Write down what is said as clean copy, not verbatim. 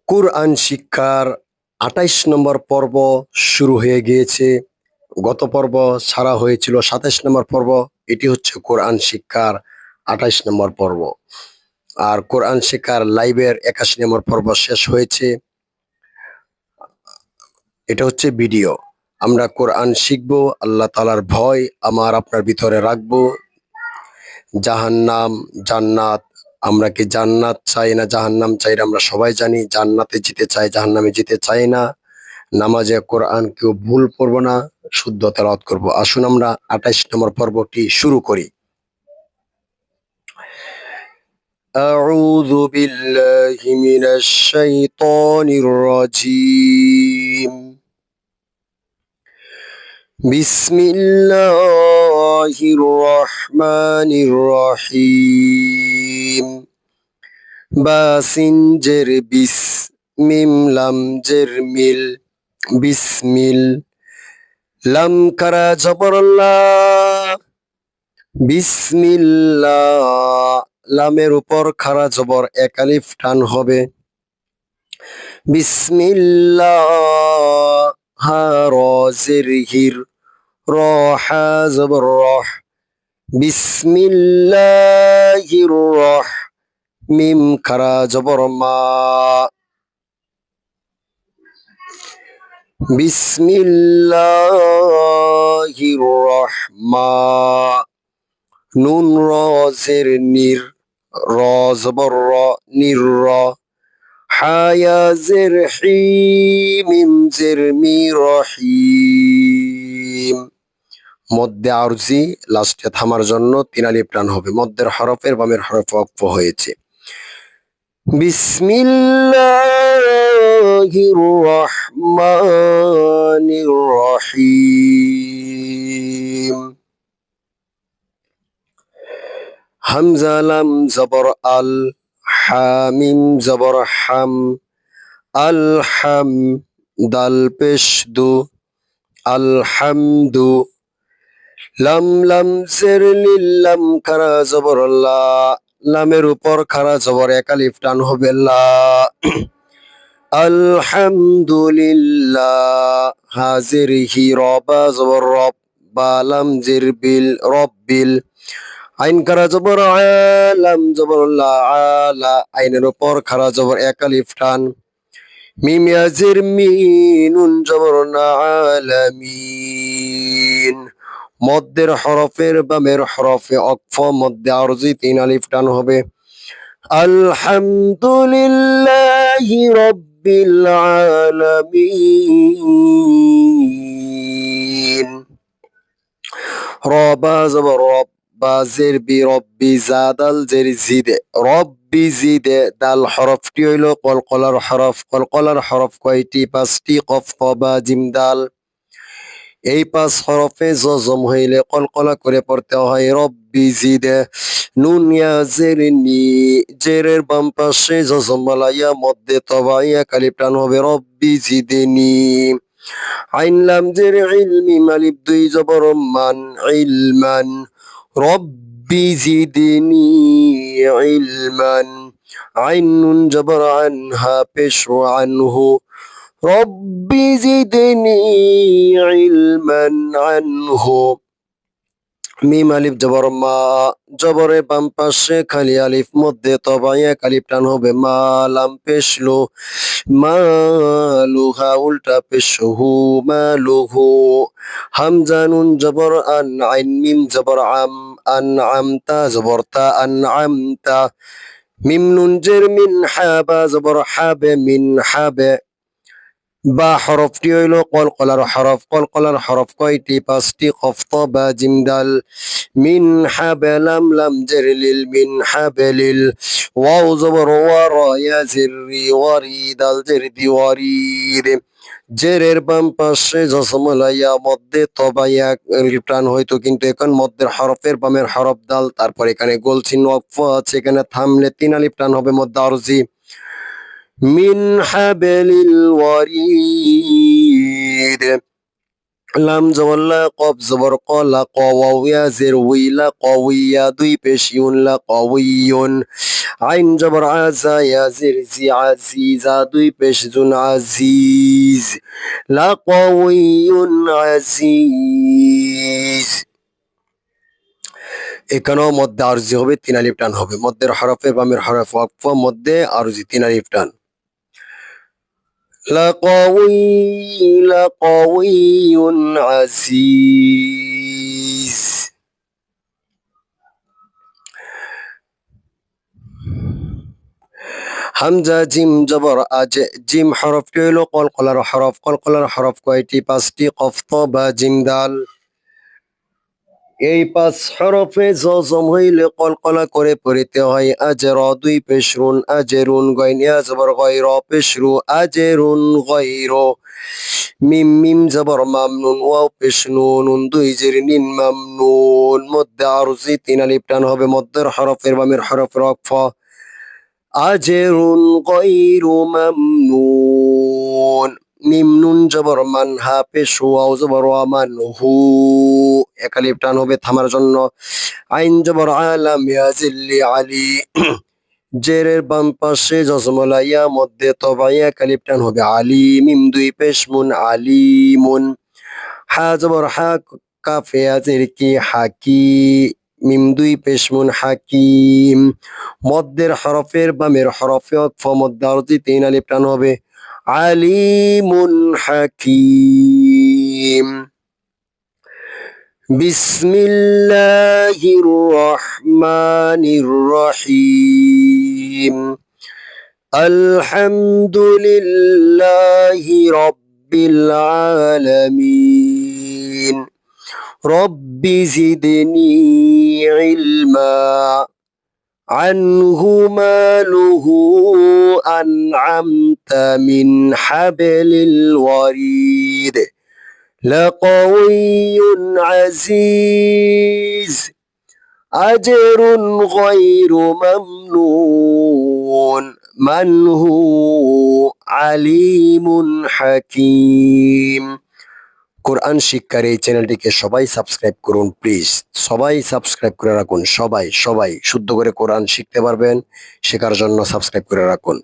কুরআন শিক্ষার ২৮ নম্বর পর্ব শুরু হয়ে গিয়েছে। গত পর্ব ছাড়া হয়েছিল ২৭ নম্বর পর্ব। এটি হচ্ছে কোরআন শিক্ষার ২৮ নম্বর পর্ব। আর কোরআন শিক্ষার লাইভের ৮১ নম্বর পর্ব শেষ হয়েছে। এটা হচ্ছে ভিডিও। আমরা কোরআন শিখবো, আল্লাহ তাআলার ভয় আমার আপনার ভিতরে রাখবো। জাহান্নাম, জান্নাত, আমরা কি জান্নাত চাই না জাহান্নাম চাই? আমরা সবাই জানি জান্নাতে যেতে চাই, জাহান্নামে যেতে চাই না। নামাজে কোরআন কেউ ভুল পড়বো না, শুদ্ধ তেলাওয়াত করব। আসুন আমরা ২৮ নম্বর পর্বটি শুরু করি। أعوذ بالله من الشيطان الرجيم. بسم الله الرحمن الرحيم. বাসিনজের বিস, মিম লাম জের মিল, বিসমিল। লাম কারা জবর লা, বিসমিল্লাহ। লামের উপর খাড়া জবর এক আলিফ টান হবে। বিসমিল্লাহ। হা র জের হির, র হা জবর রহ। বিসমিল্লাহির রহ, মিম খাড়া জবর মা। বিসমিল্লাহির রহমা। নুন র জের নির, র জবর র, নির র। হায়া জের হি, মিম জের মি, রহিম। মধ্যে আরজি, লাস্টে থামার জন্য ৩ আলিফ টান হবে। মধ্যের হরফের বামের হরফ ওয়াকফ হয়েছে। বিসমিল্লাহির রহমানির রহিম। হামজা লাম জবর আল, হামিম জবর হাম, আল হাম। দাল পেশ দু, আলহামদু। লাম লাম জের লিল, লাম খারা জবর লা। লামের উপর খারা জবর এক আলিফ টান হবে লা। আলহামদুলিল্লাহ। হাজির হি, রবা জবর রব, বা লাম জের বিল, রব্বিল। আইন খারা জবর আ, লাম জবর লা, আলা। আইনের উপর খারা জবর এক আলিফ টান। মিম ইয়াজির মি, নুন জবর না, আলামিন। মধ্যের হরফের বামের হরফে অক্ফ, মধ্যে আরজি ৩ আলিফ টান হবে। আলহামদুলিল্লাহি রাব্বিল আলামিন। রবা জবর রব, বা জের বি, রব্বি। জাদাল জের জিদে, রব্বি জিদে। দাল হরফটি হইল কলকলার হরফ। কলকলার হরফ কয়টি? ৫টি। কফ, ক, বা, জিম, দাল। এই ৫ হরফে জজম হইলে কলকলা করে পড়তে হয় রব্বি জিদে। নুন ইয়া জের নি, জেরের বাম পাশে জজম বালাইয়া মধ্যে তবাইয়া কালিফ টান হবে রব্বি জিদেনি। আইন লাম জের ইলমি, মালিফ ২ জবর মান, ইলমান। রব্বি জিদনি ইলমান। আইন নুন জবর আন, হা পেশ আনহু। রব্বি জিদনি ইলমান আনহু। মিম আলিফ জবর মা, জবরের বাম পাশে খালি আলিফ, মধ্যে তবাইয়া কালিফ টান হবে মা। লাম পেশ লো, মালুহা উল্টা পেশ হু, মালুহু। হামজা নুন জবর আন, আইন মিম জবর আম, আন আমতা জবর তা, আন আমতা। মিম নুন জের মিন, হাবা জবর হাবে, মিন হাবে। বা হরফটি হইল কলকলার হরফ। কলকলার হরফ কয়টি? ৫টি। কফ, ত, বা, জিম, দাল। মিন হাবে, লাম লাম জের লিল, মিন হাবেলিল। ওয়াও জবর ওয়া, র ইয়া জের রি, ওয়ারি। দাল জের দি, ওয়ারিদ। জেরের বাম পাশে জজম লাইয়া মধ্যে তবাইয়া টান হইতো, কিন্তু এখন মধ্যের হরফের বামের হরফ দাল। তারপর এখানে গোল চিহ্ন ওয়াকফ আছে, এখানে থামলে ৩ আলিফ টান হবে মধ্যে আরজি। মিন হাবেলিল ওয়ারিদ। লাম জবর লা, কফ জবর ক, লা ক ওয়াও ইয়া জের উই, লা কওয়িয়া, দুই পেশ ইউন, লা কওয়িয়ুন। আইন জবর আ, জা ইয়া জের জি, আজিজা, দুই পেশ জুন, আজিজ, লা কওয়িয়ুন আজিজ। এখানেও মধ্যে আরজি হবে, তিন আলিফ টান হবে। মধ্যের হরফে বামের হরফ ওয়াকফ, মধ্যে আরজি, তিন আলিফ টান। লাকাউইয়ুন আজিজ। হামজা জিম জবর আজ, জিম হরফটি হইল কলকলার হরফ। কলকলার হরফ কয়টি? পাঁচটি। কফ ত বা জিম দাল। এই পাঁচ হরফে জজম হইলে কলকলা করে পড়িতে হয়। আজের, দুই পেশরুন, আজেরুন, গয়নিয়া জবর গয়র, পেশরু, আজেরুন গয়র। মিম, মিম জবর মামনুন, ওয়াও পেশ নুন, নুন দুই জের নিন, মামনুন। মধ্যে আরজি, তিন আলিফ টান হবে। মধ্যের হরফের বামের হরফের ওয়াকফ। আজেরুন গয়রু মামনুন। মিম নুন জবর মান, হা পেশ ওয়াও জবর ওয়া, মান হু, এক আলিফ টান হবে থামার জন্য। আইন জবর আলাম, ইয়া জিল্লি আলী, জেরের বাম পাশে জজমলাইয়া, মধ্যে তবাইয়া, এক আলিফ টান হবে। আলী, মিম দুই পেশ মুন, আলিমুন। হা জবর হা, কাফে আজের কি, হাকি, মিম দুই পেশ মুন, হাকিম। মধ্যের হরফের বামের হরফে ওয়াকফ, মধ্যে আরজি, তিন আলিফ টান হবে। আলিমুন হাকিম। বিসমিল্লাহির রহমানির রহিম। আলহামদুলিল্লাহি রাব্বিল আলামিন। রব্বি জিদনি ইলমা। عنه ماله أنعمت من حبل الوريد لقوي عزيز أجر غير ممنون من هو عليم حكيم। কোরআন শিক্ষার এই চ্যানেলটিকে সবাই সাবস্ক্রাইব করুন প্লিজ। সবাই সাবস্ক্রাইব করে রাখুন। সবাই সবাই শুদ্ধ করে কোরআন শিখতে পারবেন, শেখার জন্য সাবস্ক্রাইব করে রাখুন।